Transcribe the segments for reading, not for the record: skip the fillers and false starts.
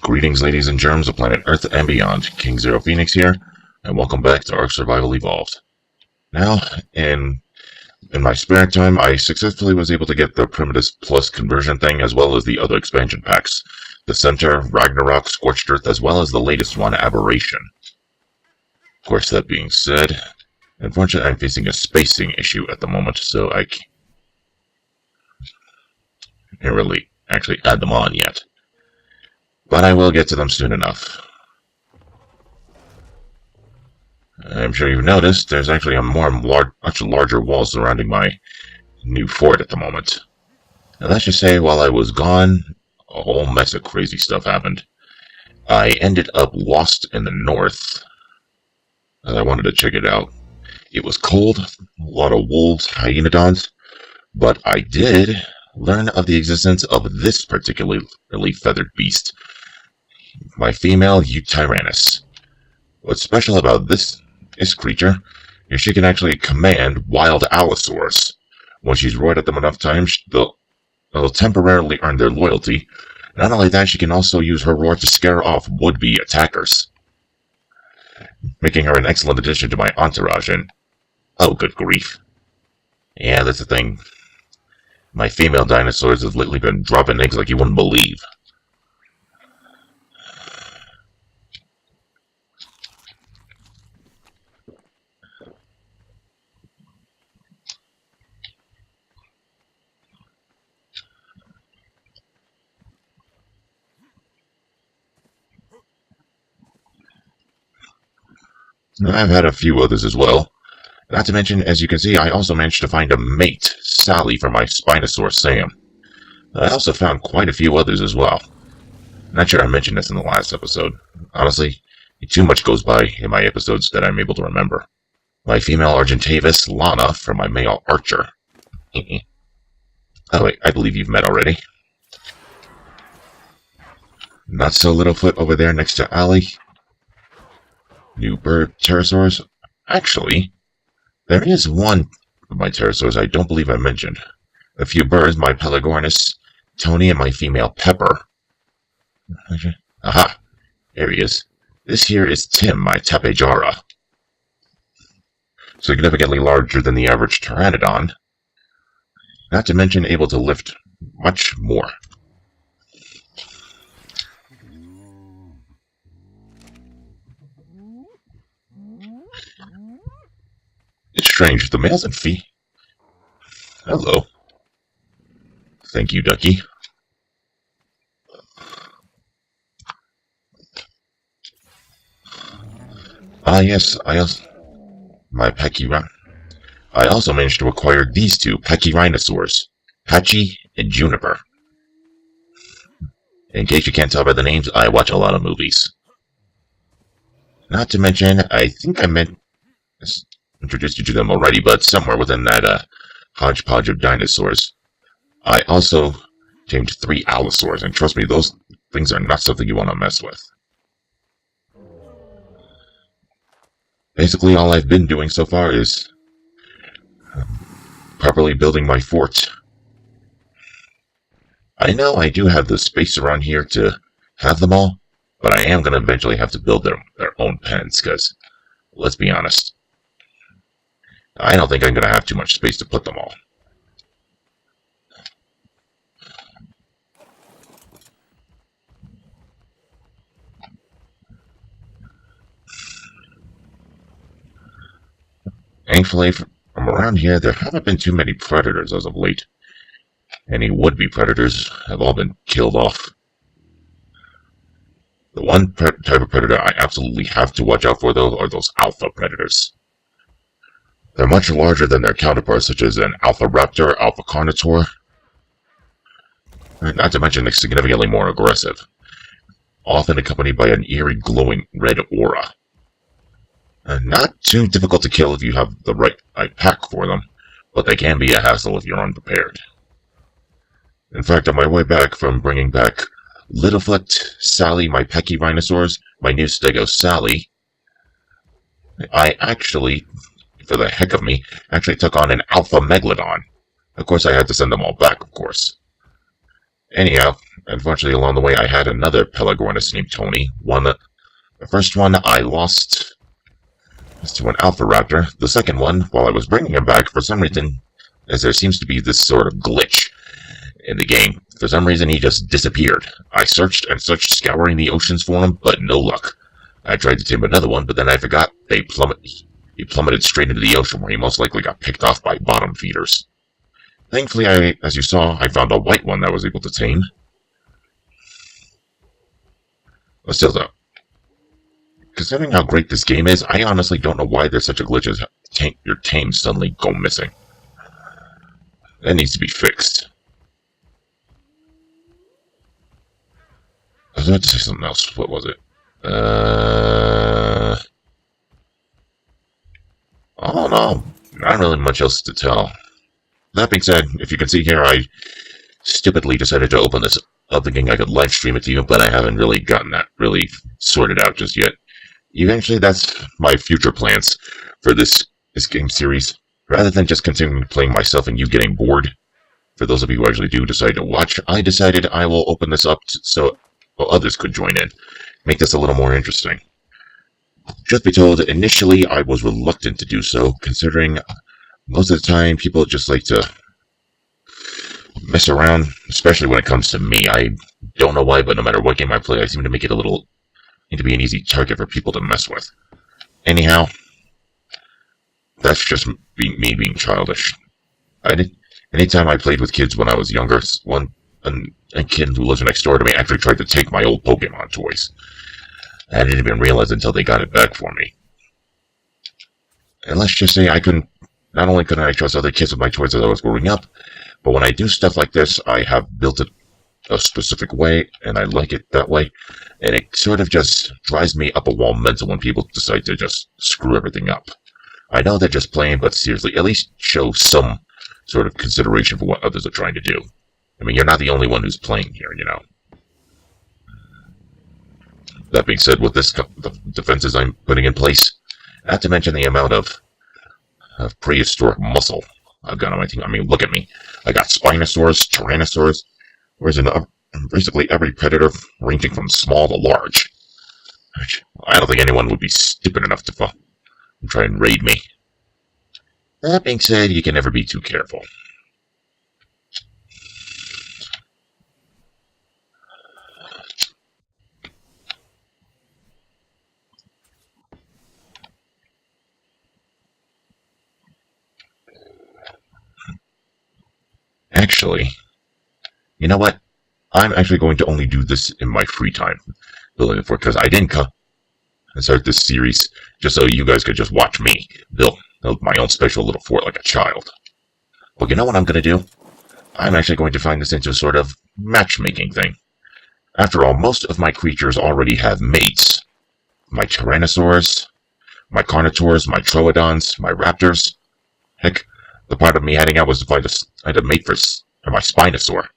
Greetings, ladies and germs of planet Earth and beyond. King Zero Phoenix here, and welcome back to ARK Survival Evolved. Now, in my spare time, I successfully was able to get the Primitive Plus conversion thing, as well as the other expansion packs. The Center, Ragnarok, Scorched Earth, as well as the latest one, Aberration. Of course, that being said, unfortunately I'm facing a spacing issue at the moment, so I can't really actually add them on yet. But I will get to them soon enough. I'm sure you've noticed there's actually a much larger wall surrounding my new fort at the moment. Now let's just say while I was gone, a whole mess of crazy stuff happened. I ended up lost in the north, as I wanted to check it out. It was cold, a lot of wolves, hyenodons, but I did learn of the existence of this particularly feathered beast. My female Tyrannus. What's special about this creature is she can actually command wild allosaurs. When she's roared at them enough times, they'll temporarily earn their loyalty. Not only that, she can also use her roar to scare off would-be attackers, making her an excellent addition to my entourage. And oh, good grief. Yeah, that's the thing. My female dinosaurs have lately been dropping eggs like you wouldn't believe. I've had a few others as well. Not to mention, as you can see, I also managed to find a mate, Sally, for my Spinosaurus Sam. I also found quite a few others as well. Not sure I mentioned this in the last episode. Honestly, too much goes by in my episodes that I'm able to remember. My female Argentavis, Lana, for my male Archer. Oh wait, I believe you've met already. Not so Littlefoot over there next to Allie. New bird pterosaurs. Actually, there is one of my pterosaurs I don't believe I mentioned. A few birds, my Pelagornis, Tony, and my female Pepper. Aha! There he is. This here is Tim, my Tapejara. Significantly larger than the average Pteranodon. Not to mention able to lift much more. It's strange, the males and females. Hello. Thank you, Ducky. Yes, my Pachyrhinosaurs. I also managed to acquire these two Pachyrhinosaurs, Patchy and Juniper. In case you can't tell by the names, I watch a lot of movies. Not to mention, I think I introduced you to them already, but somewhere within that hodgepodge of dinosaurs, I also tamed 3 allosaurs, and trust me, those things are not something you want to mess with. Basically, all I've been doing so far is properly building my fort. I know I do have the space around here to have them all, but I am going to eventually have to build their own pens, because, let's be honest, I don't think I'm going to have too much space to put them all. Thankfully, from around here, there haven't been too many predators as of late. Any would-be predators have all been killed off. The one type of predator I absolutely have to watch out for, though, are those alpha predators. They're much larger than their counterparts, such as an alpha raptor, alpha carnotaur. Not to mention they're significantly more aggressive, often accompanied by an eerie glowing red aura. Not too difficult to kill if you have the right pack for them, but they can be a hassle if you're unprepared. In fact, on my way back from bringing back Littlefoot, Sally, my Pachyrhinosaurs, my new Stego Sally, I actually, for the heck of me, actually took on an Alpha Megalodon. Of course, I had to send them all back, of course. Anyhow, unfortunately along the way I had another Pelagornis named Tony. The first one I lost to an Alpha Raptor. The second one, while I was bringing him back, for some reason, as there seems to be this sort of glitch in the game, for some reason he just disappeared. I searched and searched, scouring the oceans for him, but no luck. I tried to tame another one, but then I forgot he plummeted straight into the ocean, where he most likely got picked off by bottom feeders. Thankfully, as you saw, I found a white one that I was able to tame. But still though, considering how great this game is, I honestly don't know why there's such a glitch as your tames suddenly go missing. That needs to be fixed. I was about to say something else. What was it? I don't know. Not really much else to tell. That being said, if you can see here, I stupidly decided to open this up thinking I could live stream it to you, but I haven't really gotten that really sorted out just yet. Eventually, that's my future plans for this game series. Rather than just continuing playing myself and you getting bored, for those of you who actually do decide to watch, I decided I will open this up so others could join in. Make this a little more interesting. Truth be told, initially I was reluctant to do so, considering most of the time people just like to mess around, especially when it comes to me. I don't know why, but no matter what game I play, I seem to make it to be an easy target for people to mess with. Anyhow, that's just me being childish. Anytime I played with kids when I was younger, a kid who lives next door to me actually tried to take my old Pokemon toys. I didn't even realize until they got it back for me. And let's just say not only couldn't I trust other kids with my toys as I was growing up, but when I do stuff like this, I have built it a specific way, and I like it that way, and it sort of just drives me up a wall mental when people decide to just screw everything up. I know they're just playing, but seriously, at least show some sort of consideration for what others are trying to do. I mean, you're not the only one who's playing here, you know. That being said, with the defenses I'm putting in place, not to mention the amount of prehistoric muscle I've got on my team. I mean, look at me. I got Spinosaurs, Tyrannosaurs, whereas in basically every predator ranging from small to large. I don't think anyone would be stupid enough to try and raid me. That being said, you can never be too careful. Actually, you know what? I'm actually going to only do this in my free time, building the fort, because I didn't come and start this series just so you guys could just watch me build my own special little fort like a child. Well, you know what I'm going to do? I'm actually going to find this into a sort of matchmaking thing. After all, most of my creatures already have mates. My Tyrannosaurs, my Carnotaurs, my Troodons, my Raptors. Heck, the part of me heading out was to find a mate for my Spinosaur.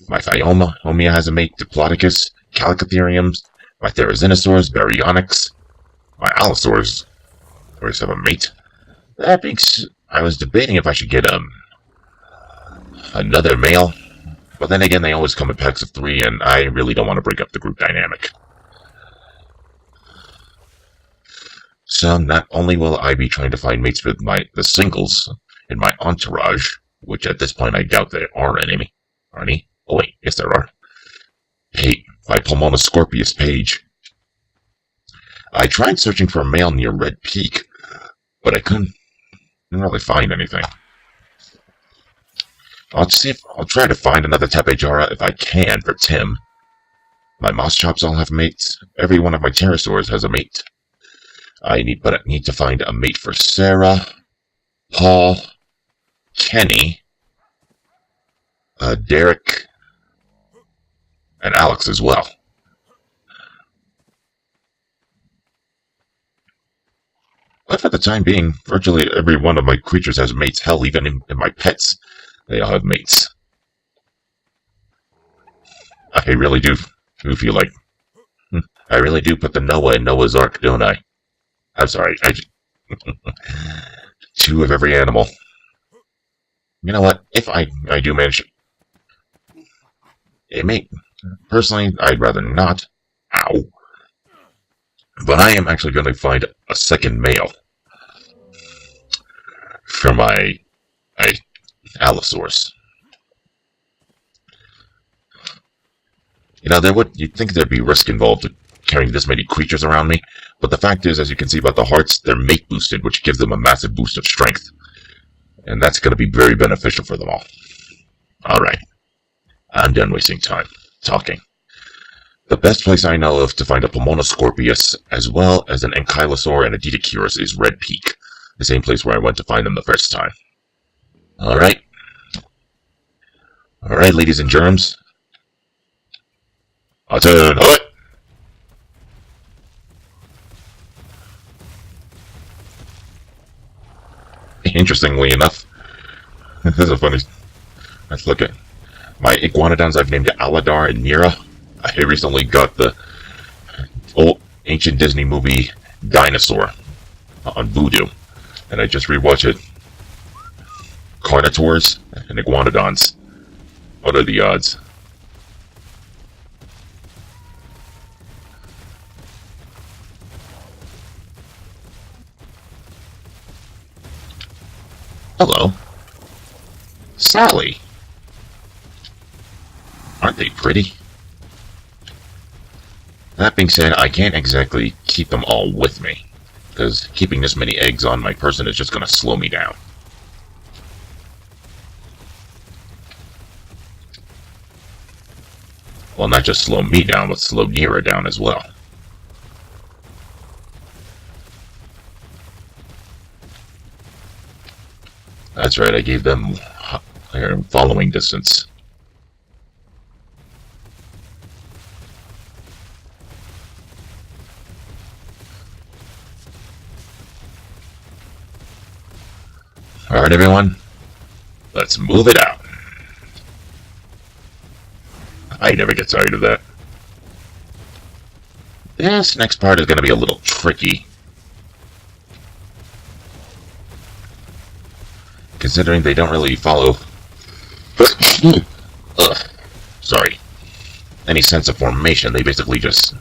My Phiomia has a mate, Diplodocus, Calicotheriums, my Therizinosaurs, Baryonyx, my Allosaurs always have a mate. That being I was debating if I should get another male, but then again they always come in packs of 3 and I really don't want to break up the group dynamic. So not only will I be trying to find mates with the singles in my entourage, which at this point I doubt there are any. Are any? Oh wait, yes there are. Hey, by Pulmonoscorpius Page. I tried searching for a male near Red Peak, but I didn't really find anything. I'll try to find another Tapejara if I can for Tim. My Moschops all have mates. Every one of my Pterosaurs has a mate. I need to find a mate for Sarah, Paul, Kenny, Derek, and Alex as well. But for the time being, virtually every one of my creatures has mates. Hell, even in my pets, they all have mates. I really do feel like I really do put the Noah in Noah's Ark, don't I? I'm sorry, two of every animal. You know what? If I do manage, It may... Personally, I'd rather not. Ow. But I am actually going to find a second male for my Allosaurus. You know, you'd think there'd be risk involved in carrying this many creatures around me, but the fact is, as you can see about the hearts, they're mate boosted, which gives them a massive boost of strength. And that's going to be very beneficial for them all. Alright. I'm done wasting time talking. The best place I know of to find a Pomonoscorpius, as well as an Ankylosaur and a Didicurus, is Red Peak, the same place where I went to find them the first time. Alright. Alright, ladies and germs. Atten hut! Interestingly enough, this is a funny... Let's look at my iguanodons. I've named Aladar and Mira. I recently got the old ancient Disney movie Dinosaur on Vudu, and I just rewatched it. Carnotaurs and iguanodons. What are the odds? Hello. Sally. Aren't they pretty? That being said, I can't exactly keep them all with me, because keeping this many eggs on my person is just going to slow me down. Well, not just slow me down, but slow Nira down as well. That's right, I gave them following distance. Alright, everyone, let's move it out. I never get tired of that. This next part is going to be a little tricky, considering they don't really follow any sense of formation. They basically just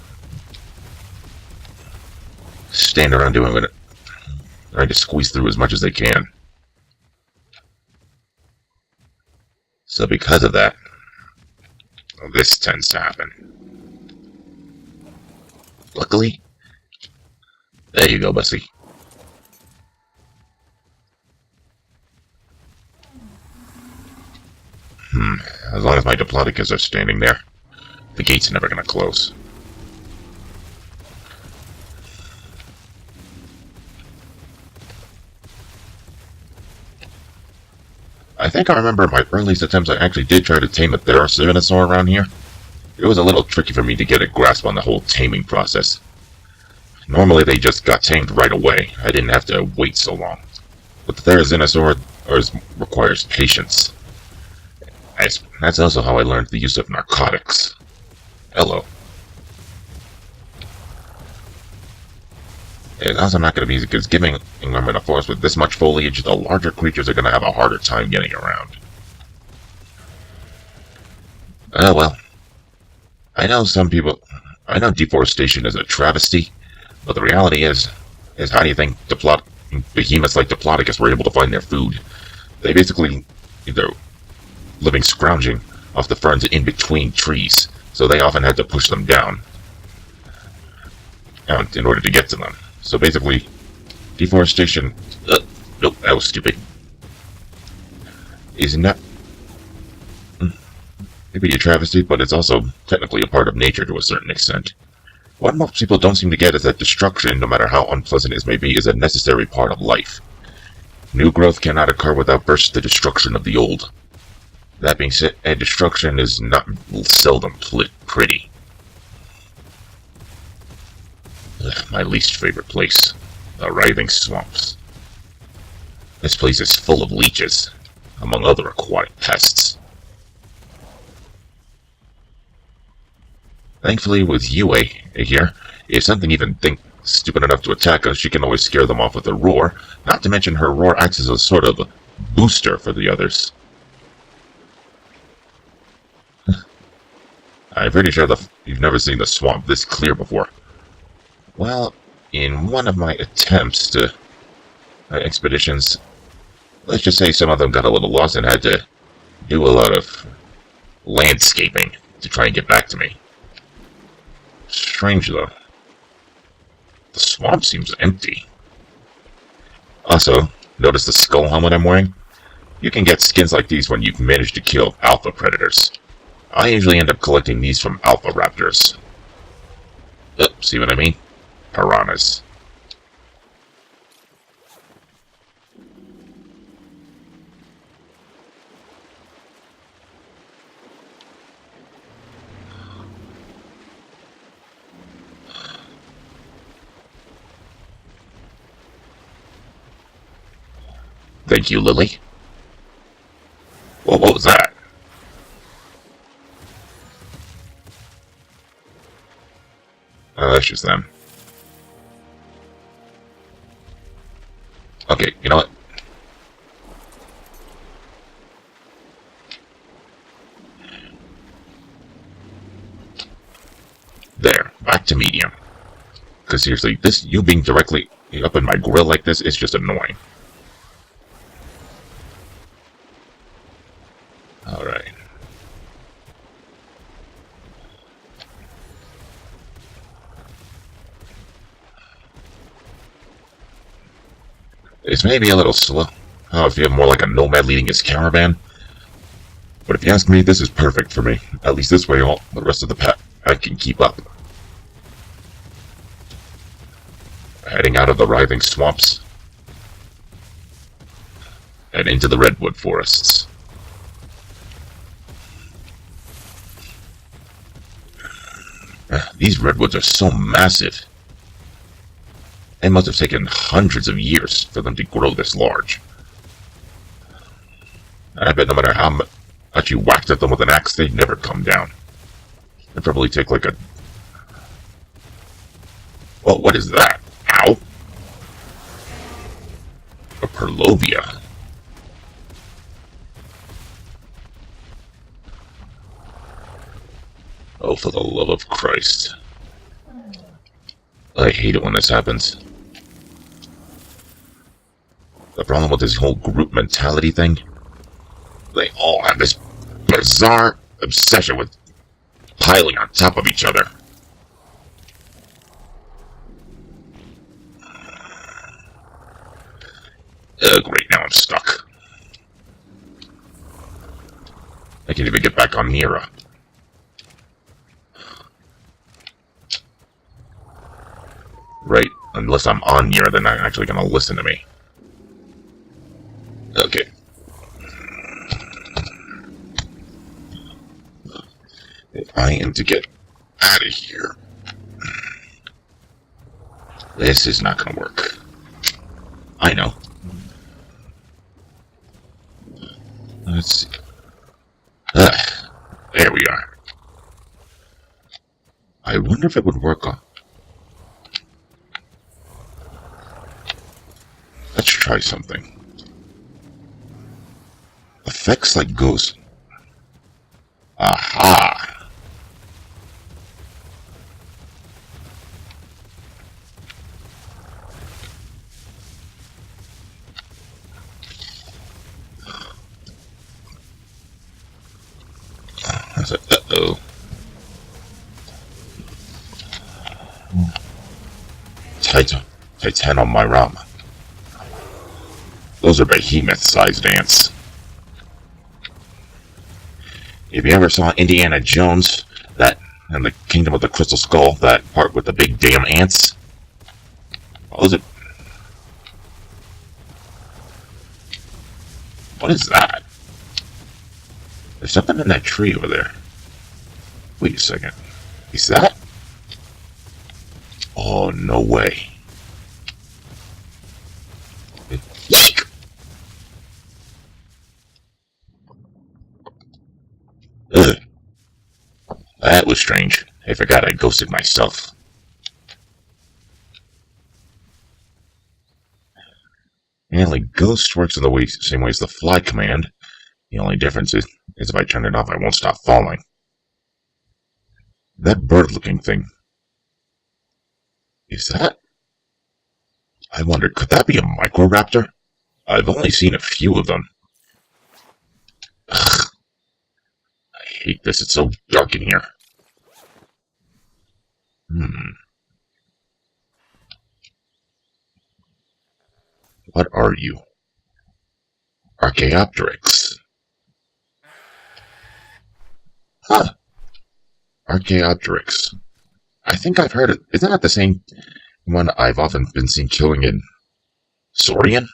stand around doing it, trying to squeeze through as much as they can. So because of that, this tends to happen. Luckily, there you go, Bussy. As long as my Diplodocus are standing there, the gate's never going to close. I think I remember in my earliest attempts I actually did try to tame a Therizinosaur around here. It was a little tricky for me to get a grasp on the whole taming process. Normally they just got tamed right away. I didn't have to wait so long. But the Therizinosaur requires patience. That's also how I learned the use of narcotics. Hello. It's also not going to be easy, because giving them in a forest with this much foliage, the larger creatures are going to have a harder time getting around. Oh well. I know deforestation is a travesty, but the reality is how do you think behemoths like Diplodocus were able to find their food? They basically either living scrounging off the ferns in between trees, so they often had to push them down in order to get to them. So basically, deforestation... nope, that was stupid. Is not... maybe a travesty, but it's also technically a part of nature to a certain extent. What most people don't seem to get is that destruction, no matter how unpleasant it may be, is a necessary part of life. New growth cannot occur without first the destruction of the old. That being said, destruction is not seldom pretty. My least favorite place, the writhing swamps. This place is full of leeches, among other aquatic pests. Thankfully, with Yue here, if something even thinks stupid enough to attack us, she can always scare them off with a roar. Not to mention her roar acts as a sort of booster for the others. I'm pretty sure you've never seen the swamp this clear before. Well, in one of my attempts to expeditions, let's just say some of them got a little lost and had to do a lot of landscaping to try and get back to me. Strange, though. The swamp seems empty. Also, notice the skull helmet I'm wearing? You can get skins like these when you've managed to kill alpha predators. I usually end up collecting these from alpha raptors. See what I mean? Piranhas. Thank you, Lily. Well, what was that? Oh, that's just them. Okay, you know what? There, back to medium. Because seriously, you being directly up in my grill like this is just annoying. Alright. It's maybe a little slow. Oh, if you have more like a nomad leading his caravan. But if you ask me, this is perfect for me. At least this way all the rest of the pack I can keep up. Heading out of the writhing swamps. And into the redwood forests. These redwoods are so massive. It must have taken hundreds of years for them to grow this large. I bet no matter how much you whacked at them with an axe, they'd never come down. They'd probably take like a... Well, what is that? Ow! A Perlovia. Oh, for the love of Christ. I hate it when this happens. The problem with this whole group mentality thing, they all have this bizarre obsession with piling on top of each other. Great, now I'm stuck. I can't even get back on Nira. Right, unless I'm on Nira, they're not actually going to listen to me. Okay. If I am to get out of here, this is not going to work. I know. Let's see. There we are. I wonder if it would work on... Let's try something. Effects like ghost. Aha! I said, uh-oh. Titan on my realm. Those are behemoth-sized ants. If you ever saw Indiana Jones, that and the Kingdom of the Crystal Skull, that part with the big damn ants, what is that? There's something in that tree over there. Wait a second. Is that? Oh, no way. Yike! Ugh. That was strange. I forgot I ghosted myself. And like Ghost works in the same way as the fly command. The only difference is if I turn it off, I won't stop falling. That bird-looking thing. Is that? I wondered, could that be a microraptor? I've only seen a few of them. Ugh, I hate this. It's so dark in here. What are you? Archaeopteryx. Huh. Archaeopteryx. I think I've heard it. Isn't that the same one I've often been seen killing in Saurian?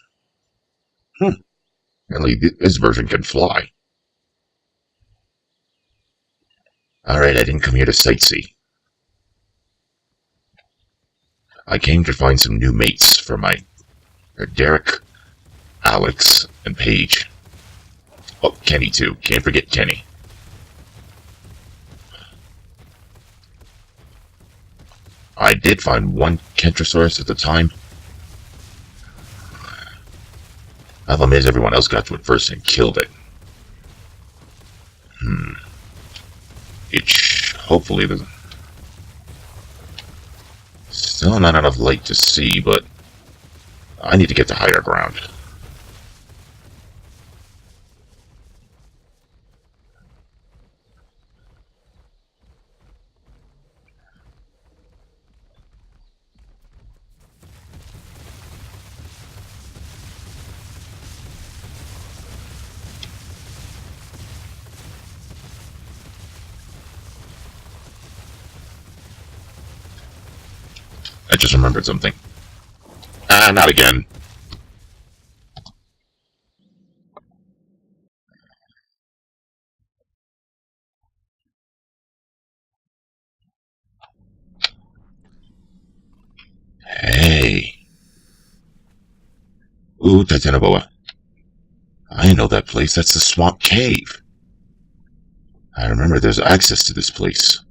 Apparently this version can fly. Alright, I didn't come here to sightsee. I came to find some new mates for my Derek, Alex, and Paige. Oh, Kenny too. Can't forget Kenny. I did find one Kentrosaurus at the time. Problem is, everyone else got to it first and killed it. Hopefully there's still not enough light to see, but I need to get to higher ground. I just remembered something. Not again. Hey. Ooh, Titanoboa. I know that place. That's the Swamp Cave. I remember there's access to this place.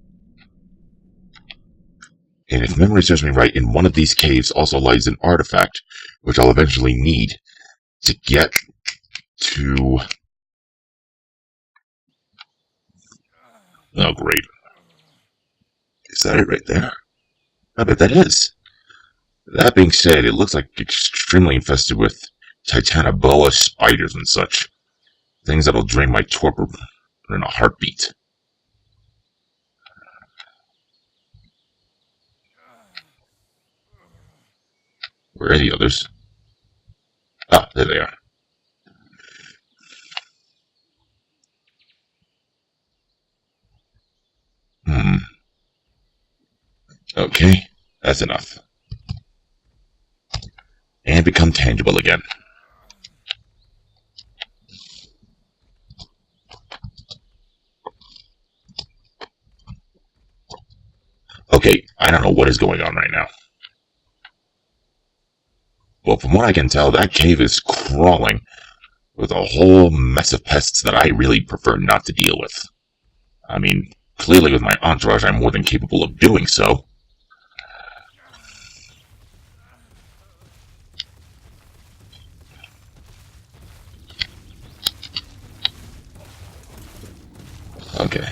And if memory serves me right, in one of these caves also lies an artifact, which I'll eventually need to get to... Oh, great. Is that it right there? I bet that is. That being said, it looks like extremely infested with Titanoboa spiders and such. Things that'll drain my torpor in a heartbeat. Where are the others? Ah, there they are. Okay, that's enough. And become tangible again. Okay, I don't know what is going on right now. Well, from what I can tell, that cave is crawling with a whole mess of pests that I really prefer not to deal with. I mean, clearly with my entourage, I'm more than capable of doing so. Okay.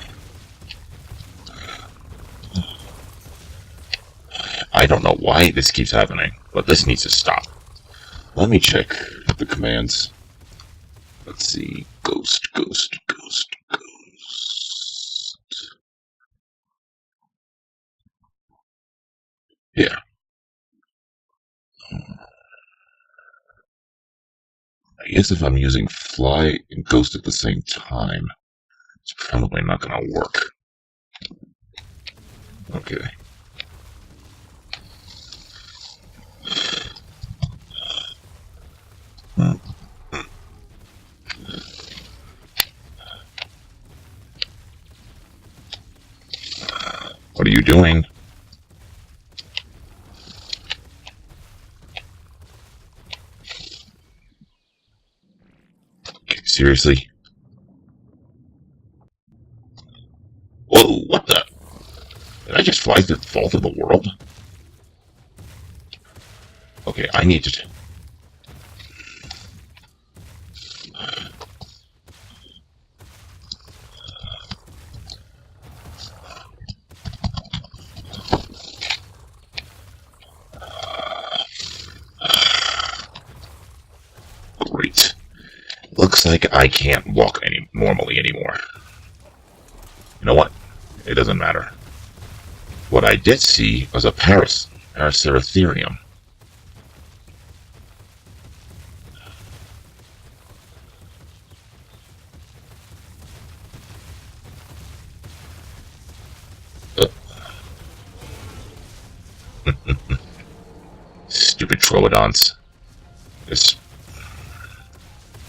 I don't know why this keeps happening, but this needs to stop. Let me check the commands. Let's see. Ghost, ghost, ghost, ghost. Yeah. I guess if I'm using fly and ghost at the same time, it's probably not going to work. Okay. What are you doing? Okay, seriously? Whoa, what the? Did I just fly through the fall through the world? Okay, I need to... like I can't walk normally anymore. You know what? It doesn't matter. What I did see was a Paraceratherium. Stupid Troodons.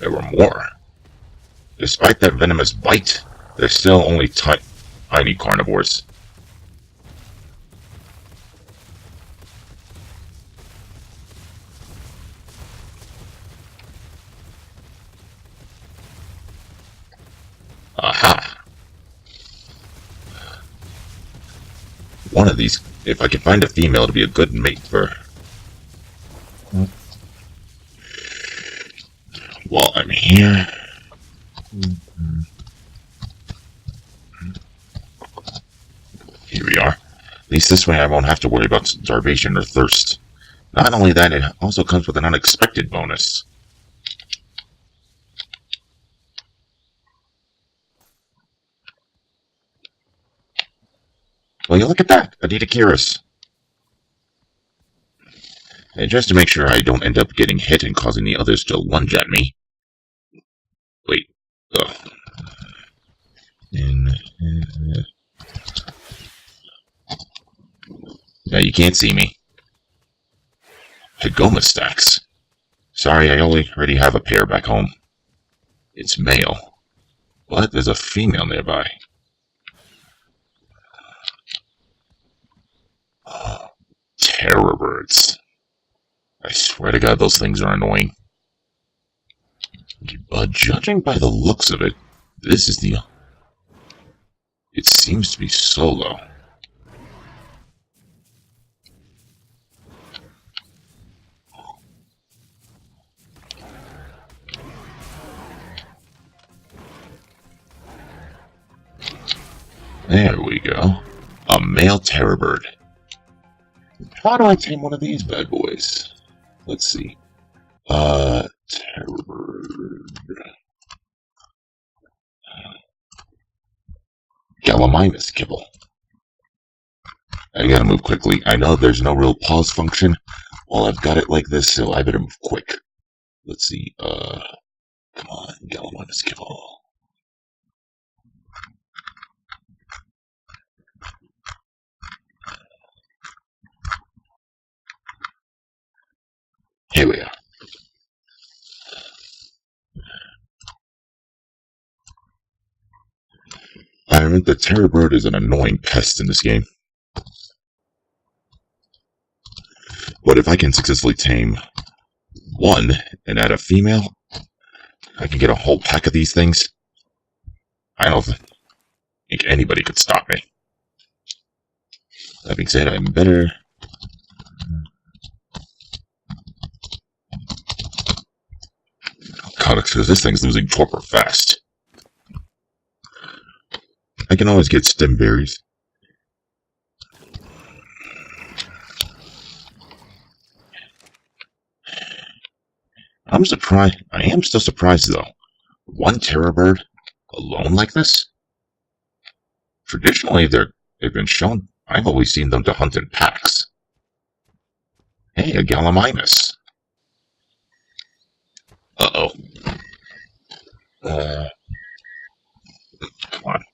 There were more. Despite that venomous bite, they're still only tiny carnivores. Aha! One of these, if I can find a female to be a good mate for. While I'm here. Here we are. At least this way I won't have to worry about starvation or thirst. Not only that, it also comes with an unexpected bonus. Well, you look at that, Aditakiris. And just to make sure I don't end up getting hit and causing the others to lunge at me. Wait. Ugh. Now you can't see me. Hagoma stacks. Sorry, I already have a pair back home. It's male. But there's a female nearby. Terror birds. I swear to God, those things are annoying. But judging by the looks of it, this is the... It seems to be solo. There we go. A male terror bird. How do I tame one of these bad boys? Let's see. Terror bird. Gallimimus kibble. I gotta move quickly. I know there's no real pause function. Well, I've got it like this, so I better move quick. Let's see. Come on, Gallimimus kibble. Here we are. I admit the terror bird is an annoying pest in this game. But if I can successfully tame one and add a female, I can get a whole pack of these things. I don't think anybody could stop me. That being said, I'm better... God, because this thing's losing torpor fast. I can always get stem berries. I'm surprised. I am still surprised, though. One terror bird alone like this? Traditionally, they've been shown. I've always seen them to hunt in packs. Hey, a Gallimimus. Uh-oh. Come on.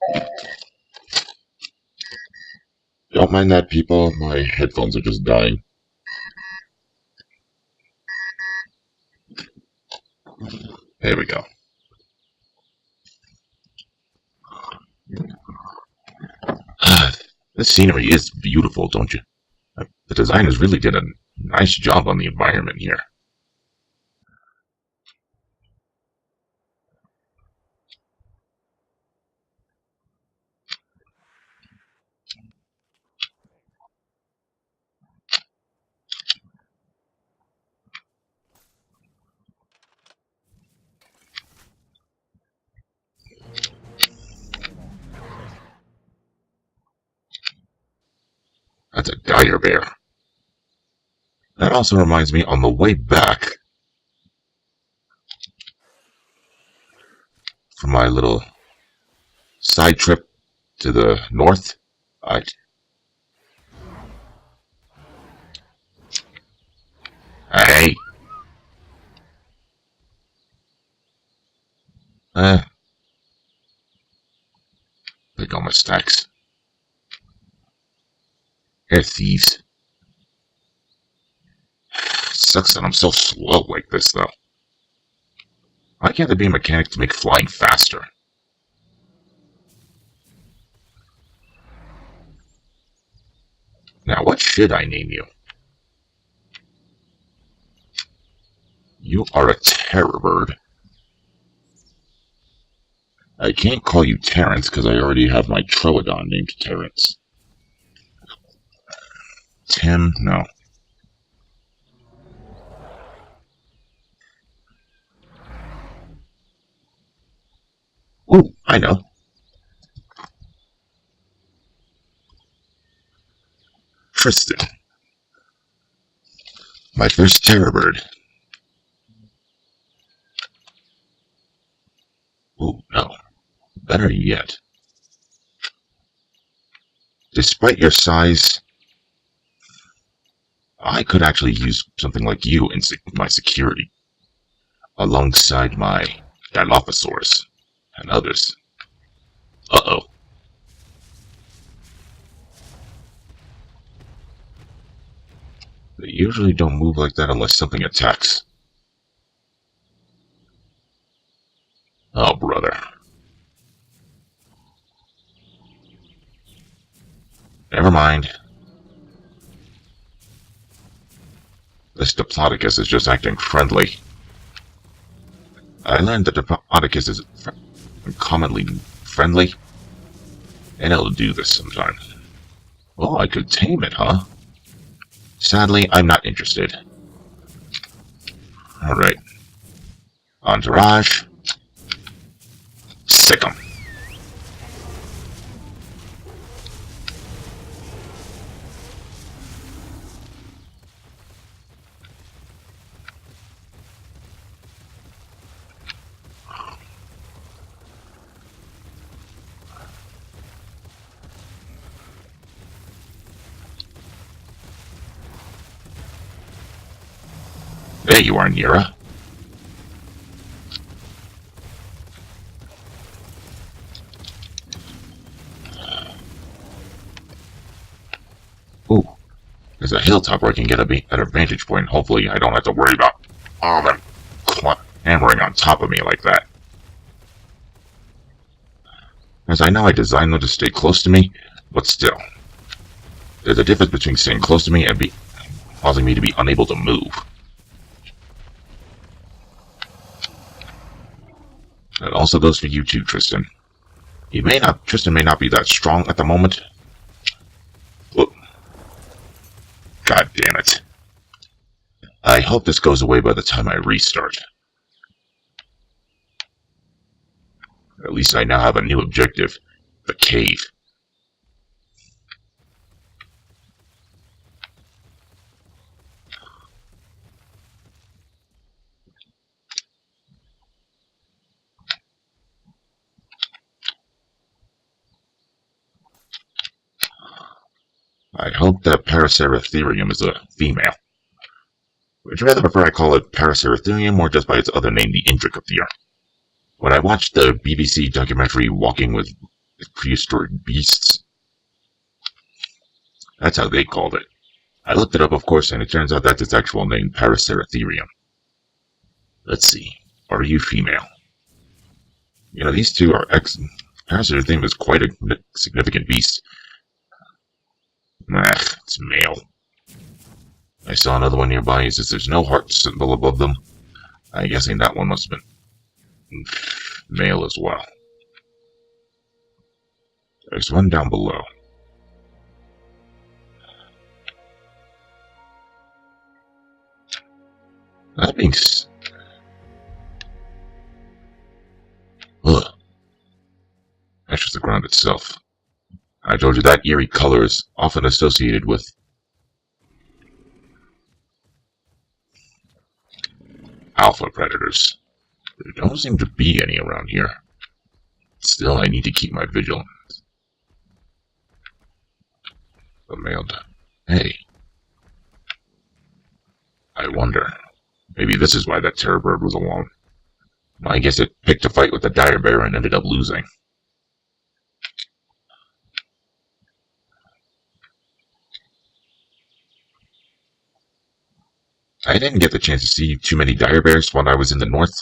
Don't mind that, people. My headphones are just dying. There we go. This scenery is beautiful, don't you? The designers really did a nice job on the environment here. That's a dire bear. That also reminds me, on the way back, from my little side trip to the north. I, hey, eh, pick all my stacks. Here, thieves. Sucks that I'm so slow like this, though. Why can't there be a mechanic to make flying faster? Now, what should I name you? You are a terror bird. I can't call you Terrence because I already have my Troodon named Terrence. Tim? No. Ooh, I know. Tristan. My first terror bird. Ooh, no. Better yet. Despite your size, I could actually use something like you in my security, alongside my Dilophosaurus and others. Uh-oh. They usually don't move like that unless something attacks. Oh, brother. Never mind. This Diplodocus is just acting friendly. I learned that Diplodocus is uncommonly friendly, and it'll do this sometime. Oh, I could tame it, huh? Sadly, I'm not interested. Alright. Entourage. Sick 'em. There you are, Nira. Ooh, there's a hilltop where I can get a better vantage point. Hopefully I don't have to worry about all them hammering on top of me like that. As I know I designed them to stay close to me, but still. There's a difference between staying close to me and causing me to be unable to move. That also goes for you too, Tristan. Tristan may not be that strong at the moment. Whoop. God damn it. I hope this goes away by the time I restart. At least I now have a new objective, the cave. I hope that Paraceratherium is a female. Would you rather prefer I call it Paraceratherium or just by its other name, the Intricathere? When I watched the BBC documentary Walking with Prehistoric Beasts, that's how they called it. I looked it up, of course, and it turns out that's its actual name, Paraceratherium. Let's see. Are you female? You know, these two are Paraceratherium is quite a significant beast. Nah, it's male. I saw another one nearby. He says there's no heart symbol above them. I'm guessing that one must have been male as well. There's one down below. That being ugh. That's just the ground itself. I told you that eerie color is often associated with alpha predators. There don't seem to be any around here. Still, I need to keep my vigilance. The mailed. Hey. I wonder. Maybe this is why that terror bird was alone. I guess it picked a fight with the dire bear and ended up losing. I didn't get the chance to see too many dire bears when I was in the north.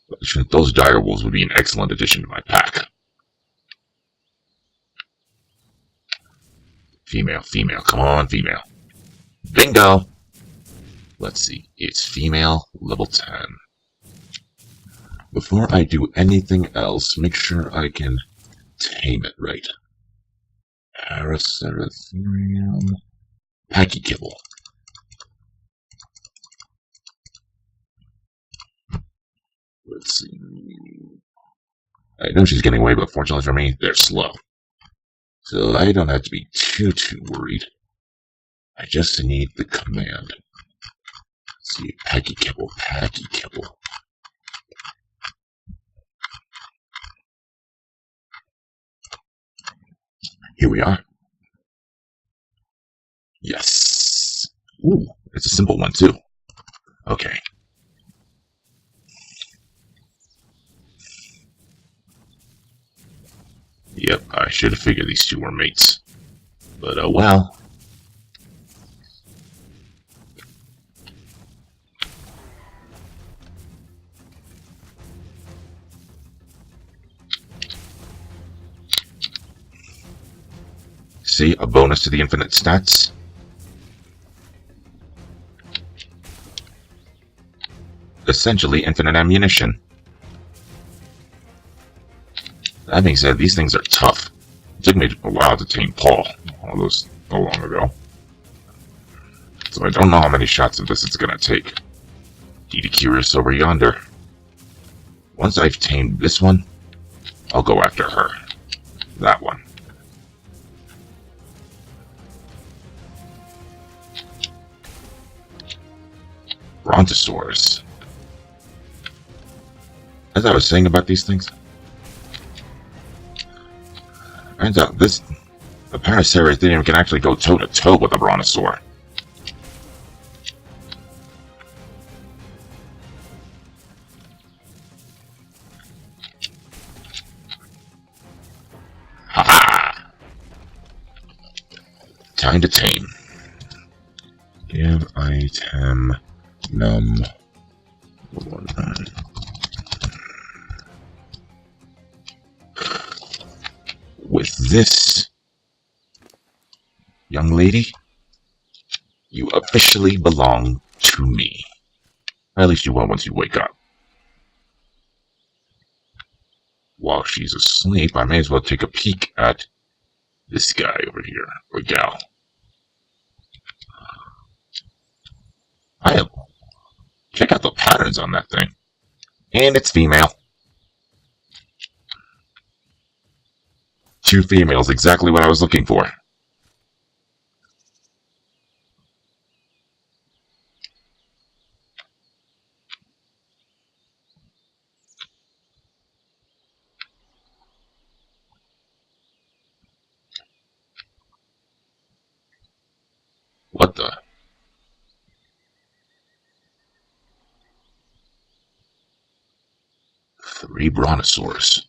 But those dire wolves would be an excellent addition to my pack. Female, female, come on, female. Bingo! Let's see, it's female, level 10. Before I do anything else, make sure I can tame it right. Paraceratherium. Packy kibble. Let's see. I know she's getting away, but fortunately for me, they're slow. So I don't have to be too worried. I just need the command. Let's see, packy kibble, packy kibble. Here we are. Yes. Ooh, it's a simple one too. Okay. Yep, I should have figured these two were mates. But oh well. See, a bonus to the infinite stats. Essentially infinite ammunition. That being said, these things are tough. It took me a while to tame Paul, although so long ago. So I don't know how many shots of this it's gonna take. Didi Curious over yonder. Once I've tamed this one, I'll go after her. That one. Brontosaurus. As I was saying about these things, turns out the Paraceratherium can actually go toe-to-toe with a Brontosaur. Ha-ha! Time to tame. Give item num 1. With this, young lady, you officially belong to me. At least you will once you wake up. While she's asleep, I may as well take a peek at this guy over here, or gal. Check out the patterns on that thing. And it's female. 2 females, exactly what I was looking for. What the? Three Brontosaurus.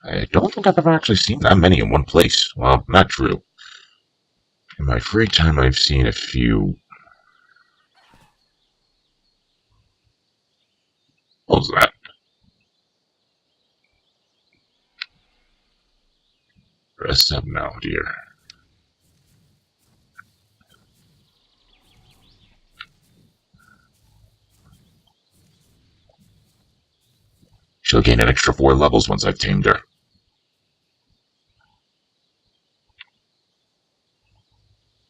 I don't think I've ever actually seen that many in one place. Well, not true. In my free time, I've seen a few. What was that? Rest up now, dear. She'll gain an extra 4 levels once I've tamed her.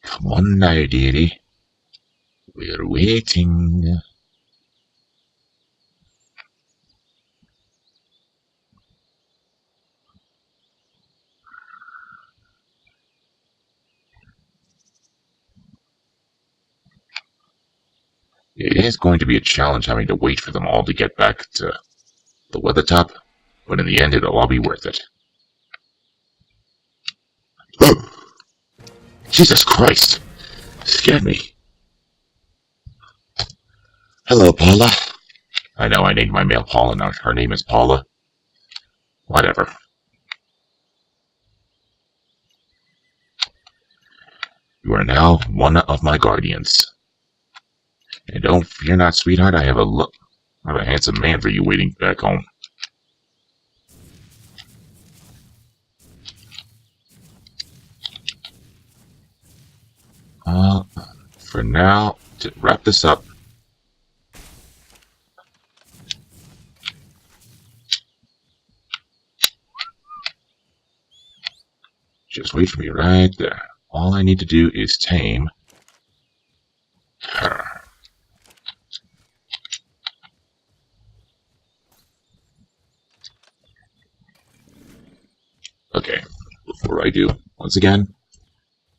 Come on now, dearie. We're waiting. It is going to be a challenge having to wait for them all to get back to the weather top, but in the end it'll all be worth it. Oh! Jesus Christ! Scared me. Hello, Paula. I know I named my male Paula, now her name is Paula. Whatever. You are now one of my guardians. And don't fear not, sweetheart, I have a handsome man for you waiting back home. For now, to wrap this up, just wait for me right there. All I need to do is tame her. Okay, before I do, once again,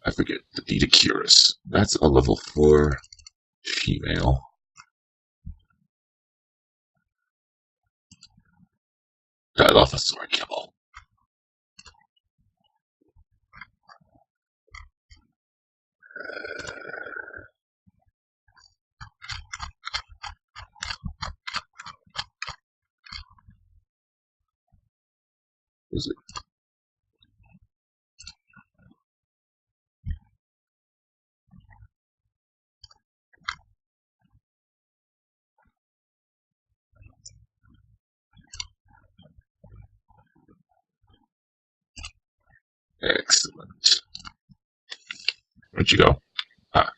I forget the Dedicurus. That's a level 4 female. Dilophosaur kibble. Is it? Excellent. Where'd you go? Ah.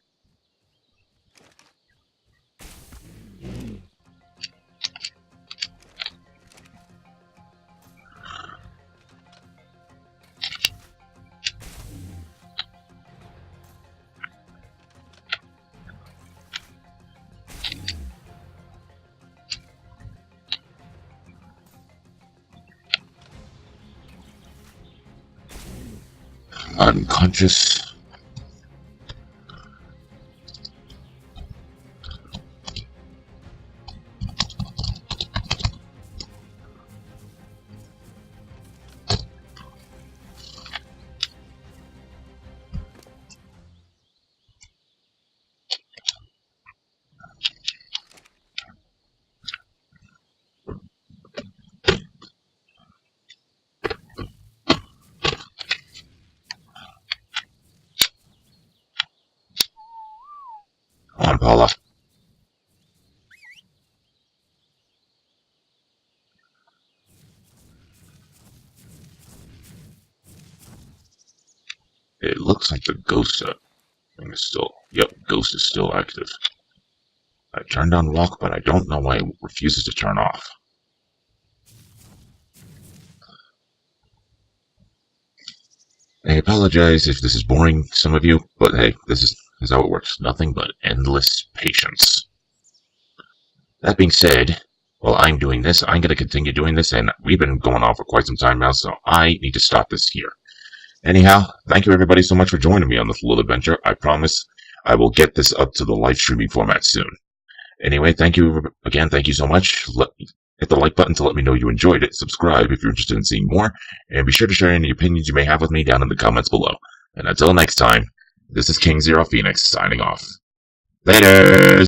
Unconscious. Come on, Paula. It looks like the ghost thing is still... Yep, ghost is still active. I turned on walk, but I don't know why it refuses to turn off. I apologize if this is boring to some of you, but hey, this is how it works. Nothing but endless patience. That being said, while I'm doing this, I'm going to continue doing this, and we've been going on for quite some time now, so I need to stop this here. Anyhow, thank you everybody so much for joining me on this little adventure. I promise I will get this up to the live streaming format soon. Anyway, thank you again. Thank you so much. Hit the like button to let me know you enjoyed it. Subscribe if you're interested in seeing more. And be sure to share any opinions you may have with me down in the comments below. And until next time, this is King Zero Phoenix signing off. Later!